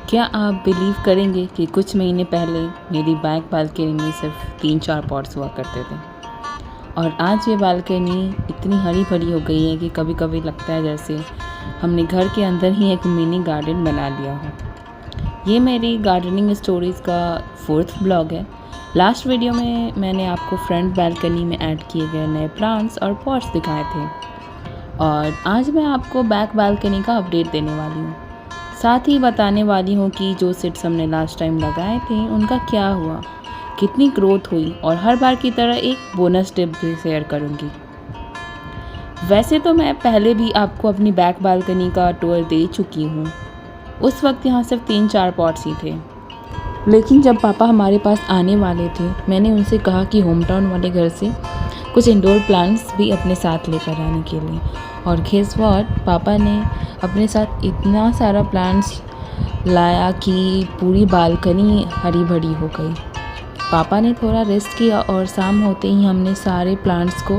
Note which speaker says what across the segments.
Speaker 1: क्या आप बिलीव करेंगे कि कुछ महीने पहले मेरी बैक बालकनी में सिर्फ 3-4 पॉट्स हुआ करते थे और आज ये बालकनी इतनी हरी भरी हो गई है कि कभी कभी लगता है जैसे हमने घर के अंदर ही एक मिनी गार्डन बना लिया हो। ये मेरी गार्डनिंग स्टोरीज़ का 4th ब्लॉग है। लास्ट वीडियो में मैंने आपको फ्रंट बालकनी में ऐड किए गए नए प्लांट्स और पॉट्स दिखाए थे और आज मैं आपको बैक बालकनी का अपडेट देने वाली हूँ। साथ ही बताने वाली हूँ कि जो सीड्स हमने लास्ट टाइम लगाए थे उनका क्या हुआ, कितनी ग्रोथ हुई और हर बार की तरह एक बोनस टिप भी शेयर करूँगी। वैसे तो मैं पहले भी आपको अपनी बैक बालकनी का टूर दे चुकी हूँ। उस वक्त यहाँ सिर्फ 3-4 पॉट्स ही थे, लेकिन जब पापा हमारे पास आने वाले थे मैंने उनसे कहा कि होम टाउन वाले घर से कुछ इंडोर प्लांट्स भी अपने साथ लेकर आने के लिए। और गेस व्हाट, पापा ने अपने साथ इतना सारा प्लांट्स लाया कि पूरी बालकनी हरी भरी हो गई। पापा ने थोड़ा रेस्ट किया और शाम होते ही हमने सारे प्लांट्स को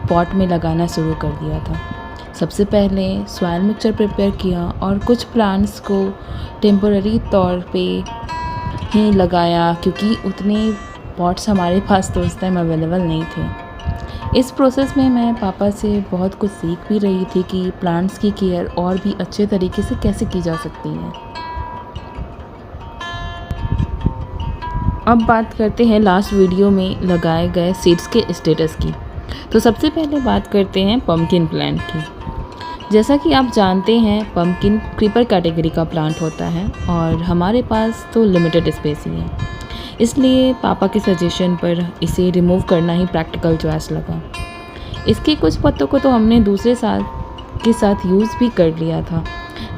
Speaker 1: पॉट में लगाना शुरू कर दिया था। सबसे पहले सॉइल मिक्सचर प्रिपेयर किया और कुछ प्लांट्स को टेम्पररी तौर पे ही लगाया क्योंकि उतने पॉट्स हमारे पास तो उस टाइम अवेलेबल नहीं थे। इस प्रोसेस में मैं पापा से बहुत कुछ सीख भी रही थी कि प्लांट्स की केयर और भी अच्छे तरीके से कैसे की जा सकती है। अब बात करते हैं लास्ट वीडियो में लगाए गए सीड्स के स्टेटस की। तो सबसे पहले बात करते हैं पम्पकिन प्लांट की। जैसा कि आप जानते हैं पम्पकिन क्रीपर कैटेगरी का प्लांट होता है और हमारे पास तो लिमिटेड स्पेस ही है, इसलिए पापा के सजेशन पर इसे रिमूव करना ही प्रैक्टिकल चॉइस लगा। इसके कुछ पत्तों को तो हमने दूसरे साल के साथ यूज़ भी कर लिया था,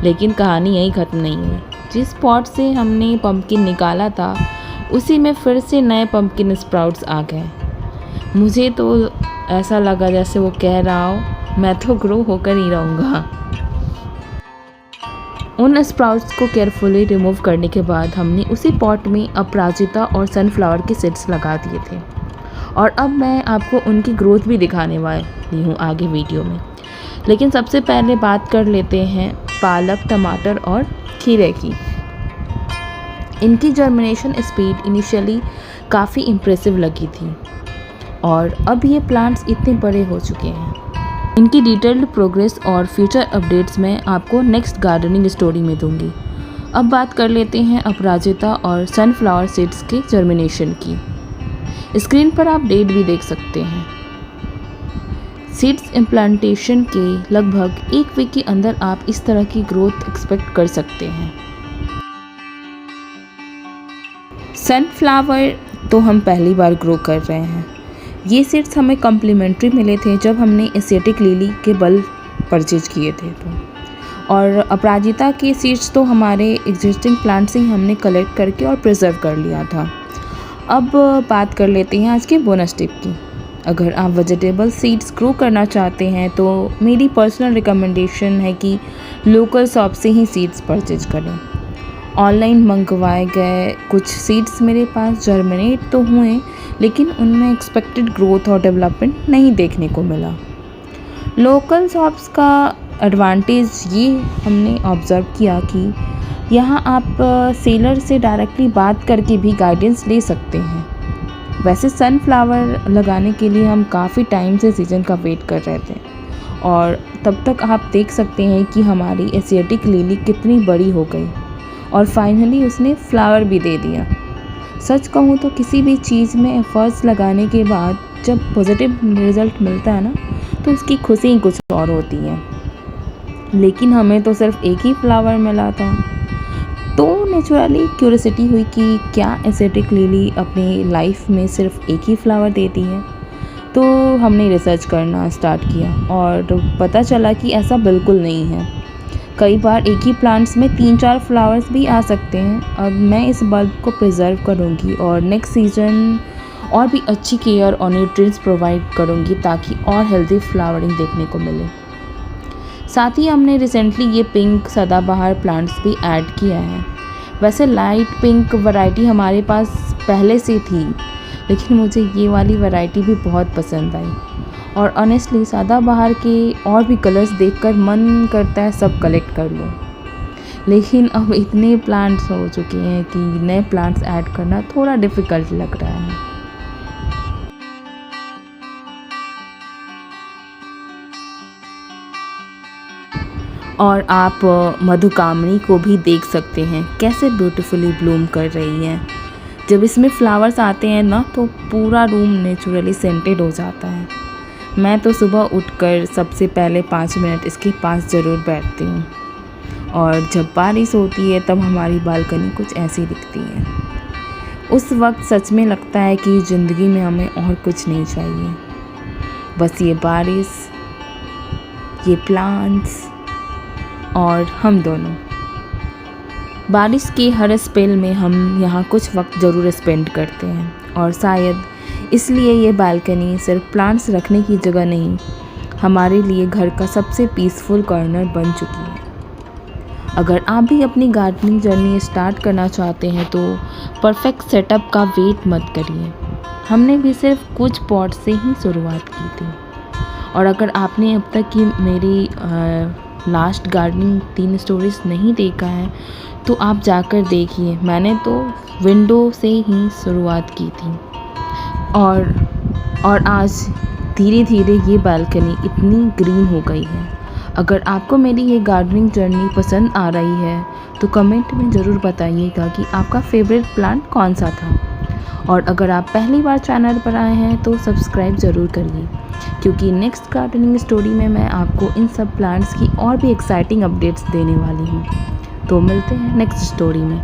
Speaker 1: लेकिन कहानी यहीं ख़त्म नहीं हुई। जिस पॉट से हमने पम्पकिन निकाला था उसी में फिर से नए पम्पकिन स्प्राउट्स आ गए। मुझे तो ऐसा लगा जैसे वो कह रहा हो मैं तो ग्रो होकर ही रहूँगा। उन स्प्राउट्स को केयरफुली रिमूव करने के बाद हमने उसी पॉट में अपराजिता और सनफ्लावर के सीड्स लगा दिए थे और अब मैं आपको उनकी ग्रोथ भी दिखाने वाली हूँ आगे वीडियो में। लेकिन सबसे पहले बात कर लेते हैं पालक, टमाटर और खीरे की। इनकी जर्मिनेशन स्पीड इनिशियली काफ़ी इम्प्रेसिव लगी थी और अब ये प्लांट्स इतने बड़े हो चुके हैं। इनकी डिटेल्ड प्रोग्रेस और फ्यूचर अपडेट्स मैं आपको नेक्स्ट गार्डनिंग स्टोरी में दूंगी। अब बात कर लेते हैं अपराजिता और सनफ्लावर सीड्स के जर्मिनेशन की। स्क्रीन पर आप डेट भी देख सकते हैं। सीड्स इम्प्लांटेशन के लगभग 1 वीक के अंदर आप इस तरह की ग्रोथ एक्सपेक्ट कर सकते हैं। सनफ्लावर तो हम पहली बार ग्रो कर रहे हैं। ये सीड्स हमें कम्प्लीमेंट्री मिले थे जब हमने एशियाटिक लिली के बल्ब परचेज किए थे और अपराजिता के सीड्स तो हमारे एग्जिस्टिंग प्लांट से ही हमने कलेक्ट करके और प्रिजर्व कर लिया था। अब बात कर लेते हैं आज के बोनस टिप की। अगर आप वेजिटेबल सीड्स ग्रो करना चाहते हैं तो मेरी पर्सनल रिकमेंडेशन है कि लोकल शॉप से ही सीड्स परचेज करें। ऑनलाइन मंगवाए गए कुछ सीड्स मेरे पास जर्मिनेट तो हुए, लेकिन उनमें एक्सपेक्टेड ग्रोथ और डेवलपमेंट नहीं देखने को मिला। लोकल शॉप्स का एडवांटेज ये हमने ऑब्ज़र्व किया कि यहाँ आप सेलर से डायरेक्टली बात करके भी गाइडेंस ले सकते हैं। वैसे सनफ्लावर लगाने के लिए हम काफ़ी टाइम से सीज़न का वेट कर रहे थे और तब तक आप देख सकते हैं कि हमारी एशियाटिक लिली कितनी बड़ी हो गई और फाइनली उसने फ्लावर भी दे दिया। सच कहूँ तो किसी भी चीज़ में एफर्ट्स लगाने के बाद जब पॉजिटिव रिज़ल्ट मिलता है ना तो उसकी खुशी ही कुछ और होती है। लेकिन हमें तो सिर्फ एक ही फ्लावर मिला था, तो नेचुरली क्यूरियोसिटी हुई कि क्या एशियाटिक लिली अपनी लाइफ में सिर्फ एक ही फ्लावर देती है। तो हमने रिसर्च करना स्टार्ट किया और पता चला कि ऐसा बिल्कुल नहीं है। कई बार एक ही प्लांट्स में 3-4 फ्लावर्स भी आ सकते हैं। अब मैं इस बल्ब को प्रिजर्व करूंगी और नेक्स्ट सीज़न और भी अच्छी केयर और न्यूट्रिएंट्स प्रोवाइड करूंगी ताकि और हेल्दी फ्लावरिंग देखने को मिले। साथ ही हमने रिसेंटली ये पिंक सदाबहार प्लांट्स भी ऐड किया है। वैसे लाइट पिंक वैरायटी हमारे पास पहले से थी, लेकिन मुझे ये वाली वैरायटी भी बहुत पसंद आई और ऑनेस्टली सदाबहार के और भी कलर्स देखकर मन करता है सब कलेक्ट कर लूँ। लेकिन अब इतने प्लांट्स हो चुके हैं कि नए प्लांट्स ऐड करना थोड़ा डिफ़िकल्ट लग रहा है। और आप मधुकामनी को भी देख सकते हैं कैसे ब्यूटीफुली ब्लूम कर रही है। जब इसमें फ्लावर्स आते हैं ना तो पूरा रूम नेचुरली सेंटेड हो जाता है। मैं तो सुबह उठकर सबसे पहले 5 मिनट इसके पास ज़रूर बैठती हूँ। और जब बारिश होती है तब हमारी बालकनी कुछ ऐसी दिखती है। उस वक्त सच में लगता है कि ज़िंदगी में हमें और कुछ नहीं चाहिए, बस ये बारिश, ये प्लांट्स और हम दोनों। बारिश के हर स्पेल में हम यहाँ कुछ वक्त ज़रूर स्पेंड करते हैं और शायद इसलिए ये बालकनी सिर्फ प्लांट्स रखने की जगह नहीं, हमारे लिए घर का सबसे पीसफुल कॉर्नर बन चुकी है। अगर आप भी अपनी गार्डनिंग जर्नी स्टार्ट करना चाहते हैं तो परफेक्ट सेटअप का वेट मत करिए। हमने भी सिर्फ कुछ पॉट से ही शुरुआत की थी। और अगर आपने अब तक की मेरी लास्ट गार्डनिंग 3 स्टोरीज नहीं देखा है तो आप जाकर देखिए। मैंने तो विंडो से ही शुरुआत की थी और आज धीरे धीरे ये बालकनी इतनी ग्रीन हो गई है। अगर आपको मेरी ये गार्डनिंग जर्नी पसंद आ रही है तो कमेंट में ज़रूर बताइएगा कि आपका फेवरेट प्लांट कौन सा था। और अगर आप पहली बार चैनल पर आए हैं तो सब्सक्राइब ज़रूर करिए, क्योंकि नेक्स्ट गार्डनिंग स्टोरी में मैं आपको इन सब प्लांट्स की और भी एक्साइटिंग अपडेट्स देने वाली हूँ। तो मिलते हैं नेक्स्ट स्टोरी में।